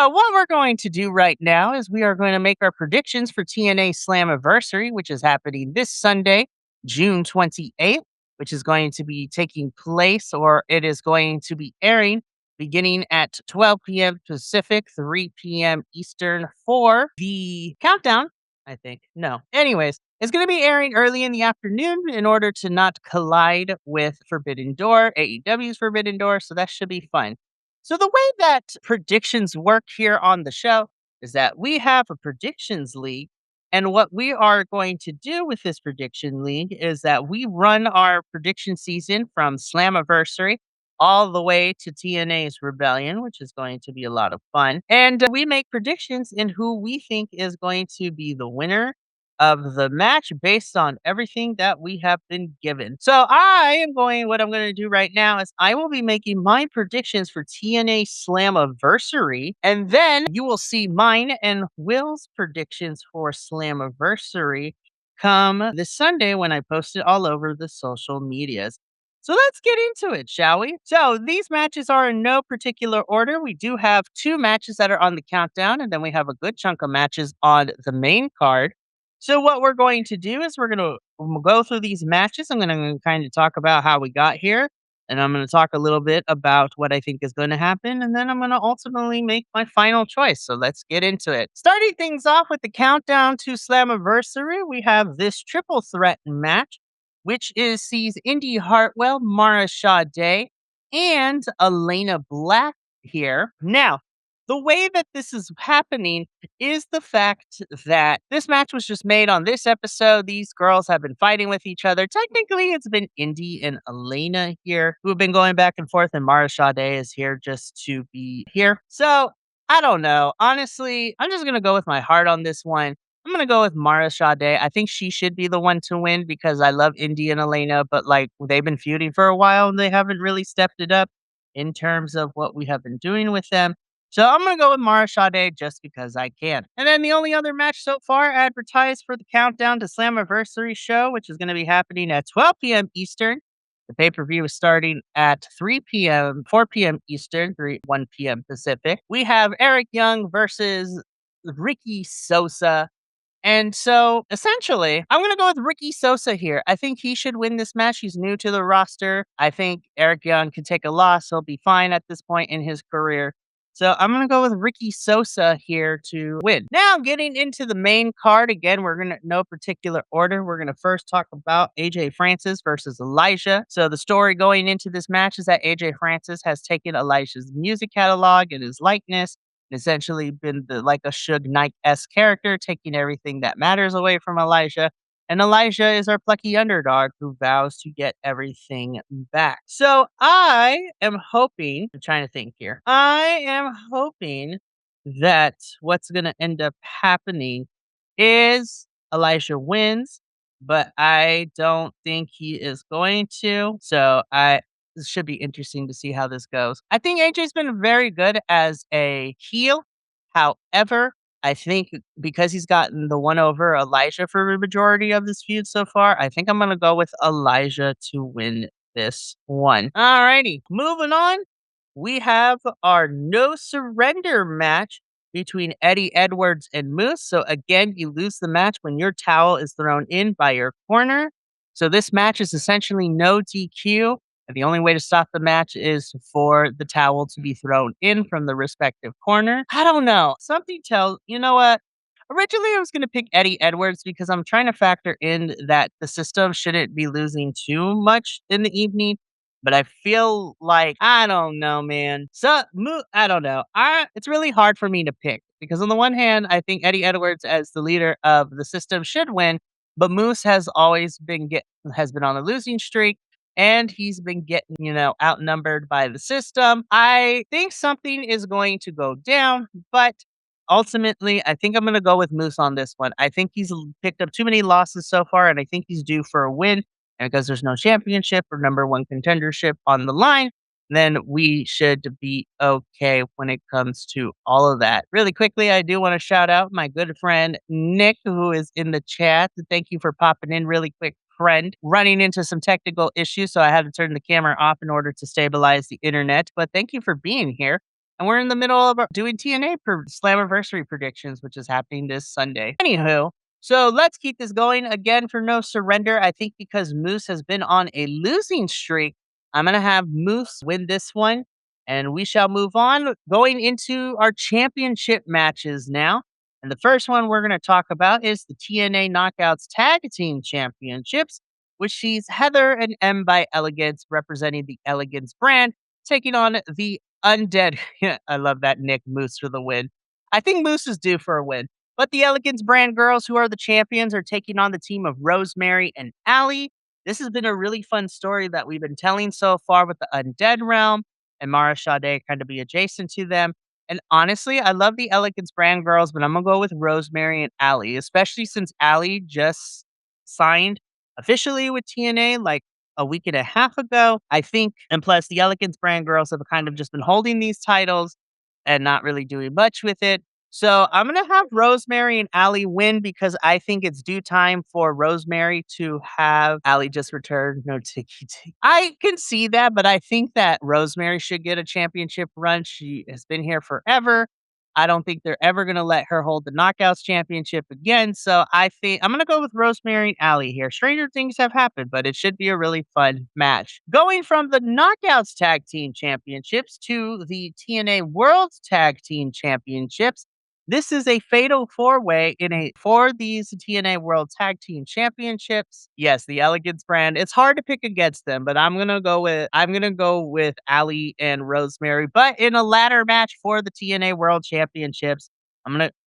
So, what we're going to do right now is we are going to make our predictions for TNA Slammiversary, which is happening this Sunday, June 28th, which is going to be taking place or it is going to be airing beginning at 12 p.m. Pacific, 3 p.m. Eastern for the countdown, I think. No. Anyways, it's going to be airing early in the afternoon in order to not collide with Forbidden Door, AEW's Forbidden Door. So that should be fun. So the way that predictions work here on the show is that we have a predictions league. And what we are going to do with this prediction league is that we run our prediction season from Slammiversary all the way to TNA's Rebellion, which is going to be a lot of fun. And we make predictions in who we think is going to be the winner of the match based on everything that we have been given. So what I'm going to do right now is I will be making my predictions for TNA Slammiversary, and then you will see mine and Will's predictions for Slammiversary come this Sunday when I post it all over the social medias. So let's get into it, shall we? So these matches are in no particular order. We do have two matches that are on the countdown, and then we have a good chunk of matches on the main card. So what we're going to do is we're going to go through these matches. I'm going to kind of talk about how we got here, and I'm going to talk a little bit about what I think is going to happen, and then I'm going to ultimately make my final choice. So let's get into it. Starting things off with the countdown to Slammiversary, we have this triple threat match, which sees Indy Hartwell, Mara Sade, and Elena Black here. Now, the way that this is happening is the fact that this match was just made on this episode. These girls have been fighting with each other. Technically, it's been Indy and Elena here who have been going back and forth, and Mara Sade is here just to be here. So, I don't know. Honestly, I'm just going to go with my heart on this one. I'm going to go with Mara Sade. I think she should be the one to win because I love Indy and Elena, but like they've been feuding for a while and they haven't really stepped it up in terms of what we have been doing with them. So I'm going to go with Mara Sade just because I can. And then the only other match so far advertised for the Countdown to Slammiversary show, which is going to be happening at 12 p.m. Eastern. The pay-per-view is starting at 3 p.m., 4 p.m. Eastern, 1 p.m. Pacific. We have Eric Young versus Ricky Sosa. And so essentially, I'm going to go with Ricky Sosa here. I think he should win this match. He's new to the roster. I think Eric Young can take a loss. He'll be fine at this point in his career. So I'm going to go with Ricky Sosa here to win. Now, getting into the main card, again, we're going to no particular order. We're going to first talk about AJ Francis versus Elijah. So the story going into this match is that AJ Francis has taken Elijah's music catalog and his likeness, essentially been like a Suge Knight-esque character, taking everything that matters away from Elijah. And Elijah is our plucky underdog who vows to get everything back. So I am hoping, I'm trying to think here. I am hoping that what's going to end up happening is Elijah wins, but I don't think he is going to. So this should be interesting to see how this goes. I think AJ's been very good as a heel. However, I think because he's gotten the one over Elijah for the majority of this feud so far, I think I'm going to go with Elijah to win this one. Alrighty, moving on. We have our no surrender match between Eddie Edwards and Moose. So again, you lose the match when your towel is thrown in by your corner. So this match is essentially no DQ. And the only way to stop the match is for the towel to be thrown in from the respective corner. I don't know. Something tells, you know what? Originally, I was going to pick Eddie Edwards because I'm trying to factor in that the system shouldn't be losing too much in the evening. But I feel like, I don't know, man. So, I don't know. It's really hard for me to pick because on the one hand, I think Eddie Edwards as the leader of the system should win, but Moose has always been on a losing streak. And he's been getting, outnumbered by the system. I think something is going to go down, but ultimately, I think I'm going to go with Moose on this one. I think he's picked up too many losses so far, and I think he's due for a win. And because there's no championship or number one contendership on the line, then we should be okay when it comes to all of that. Really quickly, I do want to shout out my good friend Nick, who is in the chat. Thank you for popping in really quick. Friend running into some technical issues, so I had to turn the camera off in order to stabilize the internet. But thank you for being here. And we're in the middle of doing TNA Slammiversary predictions, which is happening this Sunday. Anywho, so let's keep this going again for no surrender. I think because Moose has been on a losing streak, I'm going to have Moose win this one. And we shall move on going into our championship matches now. And the first one we're going to talk about is the TNA Knockouts Tag Team Championships, which sees Heather and M by Elegance representing the Elegance brand, taking on the Undead. I love that Nick Moose for the win. I think Moose is due for a win. But the Elegance brand girls, who are the champions, are taking on the team of Rosemary and Allie. This has been a really fun story that we've been telling so far with the Undead Realm and Mara Sade kind of be adjacent to them. And honestly, I love the Elegance brand girls, but I'm going to go with Rosemary and Allie, especially since Allie just signed officially with TNA like a week and a half ago, I think. And plus, the Elegance brand girls have kind of just been holding these titles and not really doing much with it. So I'm going to have Rosemary and Allie win because I think it's due time for Rosemary to have Allie just return. No tiki tiki. I can see that, but I think that Rosemary should get a championship run. She has been here forever. I don't think they're ever going to let her hold the Knockouts Championship again. So I think I'm going to go with Rosemary and Allie here. Stranger things have happened, but it should be a really fun match. Going from the Knockouts Tag Team Championships to the TNA World Tag Team Championships. This is a fatal four-way for these TNA World Tag Team Championships. Yes, the Elegance brand. It's hard to pick against them, but I'm gonna go with Allie and Rosemary. But in a ladder match for the TNA World Championships,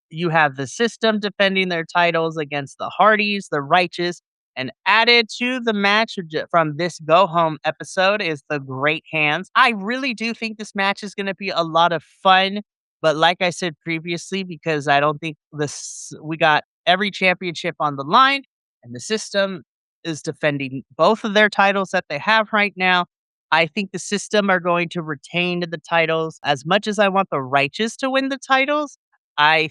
you have the System defending their titles against the Hardys, the Righteous, and added to the match from this go home episode is the Great Hands. I really do think this match is going to be a lot of fun. But like I said previously, because I don't think we got every championship on the line, and the System is defending both of their titles that they have right now. I think the System are going to retain the titles. As much as I want the Righteous to win the titles, I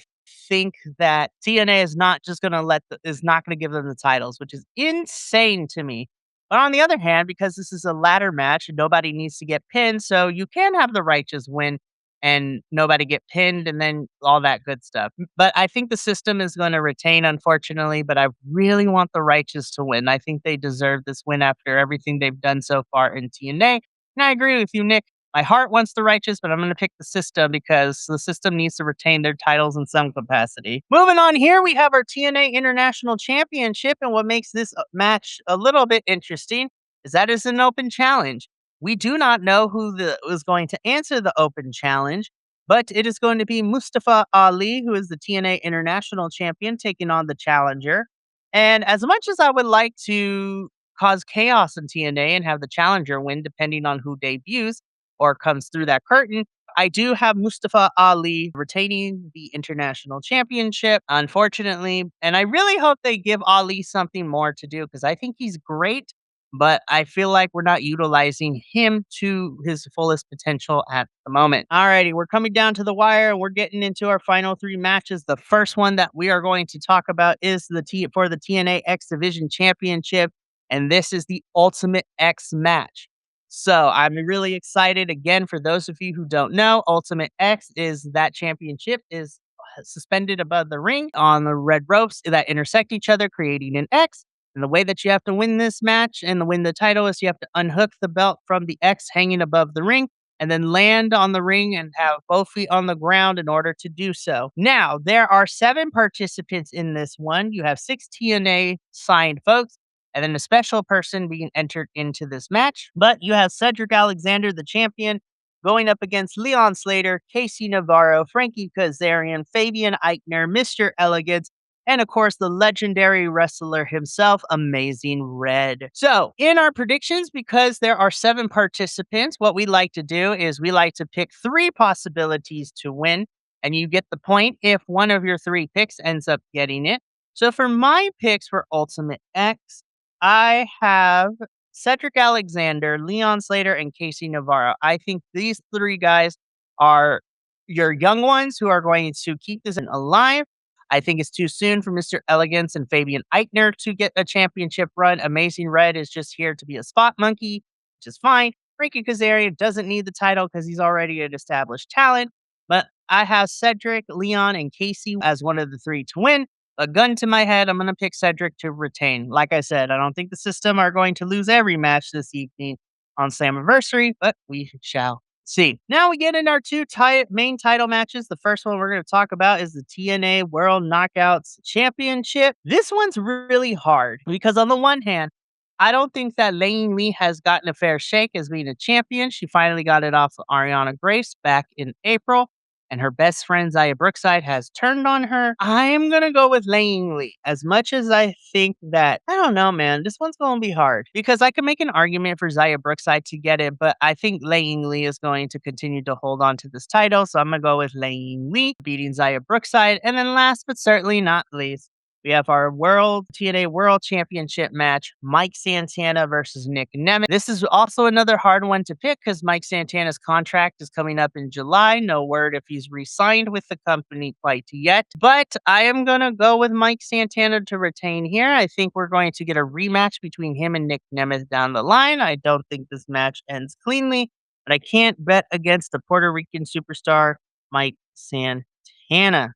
think that TNA is not just going to is not going to give them the titles, which is insane to me. But on the other hand, because this is a ladder match, nobody needs to get pinned, so you can have the Righteous win and nobody get pinned and then all that good stuff. But I think the System is going to retain, unfortunately, but I really want the Righteous to win. I think they deserve this win after everything they've done so far in TNA. And I agree with you, Nick. My heart wants the Righteous, but I'm going to pick the System because the System needs to retain their titles in some capacity. Moving on here, we have our TNA International Championship, and what makes this match a little bit interesting is that it's an open challenge. We do not know who is going to answer the open challenge, but it is going to be Mustafa Ali, who is the TNA International Champion, taking on the challenger. And as much as I would like to cause chaos in TNA and have the challenger win, depending on who debuts or comes through that curtain, I do have Mustafa Ali retaining the international championship, unfortunately. And I really hope they give Ali something more to do because I think he's great. But I feel like we're not utilizing him to his fullest potential at the moment. Alrighty, we're coming down to the wire and we're getting into our final three matches. The first one that we are going to talk about is for the TNA X Division Championship, and this is the Ultimate X match. So I'm really excited. Again, for those of you who don't know, Ultimate X is that championship is suspended above the ring on the red ropes that intersect each other, creating an X. And the way that you have to win this match and win the title is you have to unhook the belt from the X hanging above the ring and then land on the ring and have both feet on the ground in order to do so. Now, there are 7 participants in this one. You have 6 TNA signed folks and then a special person being entered into this match. But you have Cedric Alexander, the champion, going up against Leon Slater, Casey Navarro, Frankie Kazarian, Fabian Eichner, Mr. Elegance, and of course, the legendary wrestler himself, Amazing Red. So, in our predictions, because there are 7 participants, what we like to do is we like to pick 3 possibilities to win, and you get the point if one of your 3 picks ends up getting it. So, for my picks for Ultimate X, I have Cedric Alexander, Leon Slater, and Casey Navarro. I think these 3 guys are your young ones who are going to keep this alive. I think it's too soon for Mr. Elegance and Fabian Eichner to get a championship run. Amazing Red is just here to be a spot monkey, which is fine. Frankie Kazarian doesn't need the title because he's already an established talent. But I have Cedric, Leon, and Casey as one of the three to win. A gun to my head, I'm going to pick Cedric to retain. Like I said, I don't think the system are going to lose every match this evening on Slammiversary, but we shall see. Now we get in our two main title matches. The first one we're going to talk about is the TNA World Knockouts Championship. This one's really hard because on the one hand, I don't think that Lane Lee has gotten a fair shake as being a champion. She finally got it off of Ariana Grace back in April, and her best friend Zaya Brookside has turned on her. I am gonna go with Lane Lee. As much as I think that, I don't know, man, this one's gonna be hard because I can make an argument for Zaya Brookside to get it, but I think Lane Lee is going to continue to hold on to this title, so I'm gonna go with Lane Lee beating Zaya Brookside. And then last but certainly not least, we have our TNA World Championship match, Mike Santana versus Nick Nemeth. This is also another hard one to pick because Mike Santana's contract is coming up in July. No word if he's re-signed with the company quite yet. But I am going to go with Mike Santana to retain here. I think we're going to get a rematch between him and Nick Nemeth down the line. I don't think this match ends cleanly, but I can't bet against the Puerto Rican superstar, Mike Santana.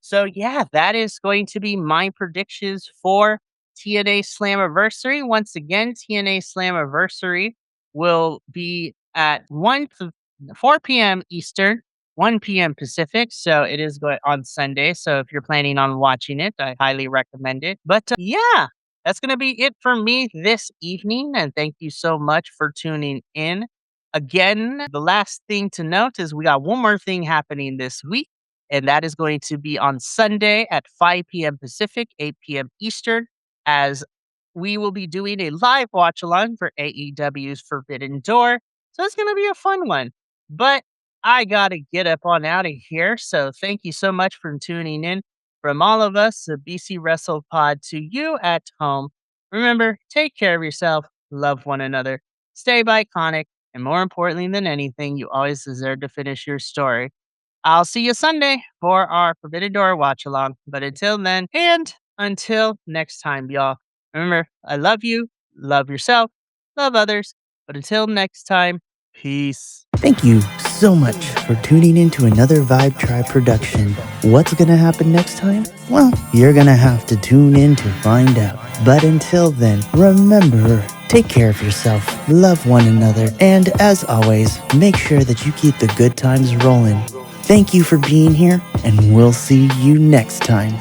So yeah, that is going to be my predictions for TNA Slammiversary. Once again, TNA Slammiversary will be at 4 p.m. Eastern, 1 p.m. Pacific. So it is going on Sunday. So if you're planning on watching it, I highly recommend it. But yeah, that's going to be it for me this evening. And thank you so much for tuning in. Again, the last thing to note is we got one more thing happening this week. And that is going to be on Sunday at 5 p.m. Pacific, 8 p.m. Eastern, as we will be doing a live watch along for AEW's Forbidden Door. So it's going to be a fun one. But I got to get up on out of here. So thank you so much for tuning in. From all of us, the BC Wrestle Pod, to you at home. Remember, take care of yourself, love one another, stay Bi-Conic, and more importantly than anything, you always deserve to finish your story. I'll see you Sunday for our Forbidden Door watch along. But until then, and until next time, y'all, remember, I love you, love yourself, love others. But until next time, peace. Thank you so much for tuning in to another Vibe Tribe production. What's gonna happen next time? Well, you're gonna have to tune in to find out. But until then, remember, take care of yourself, love one another, and as always, make sure that you keep the good times rolling. Thank you for being here, and we'll see you next time.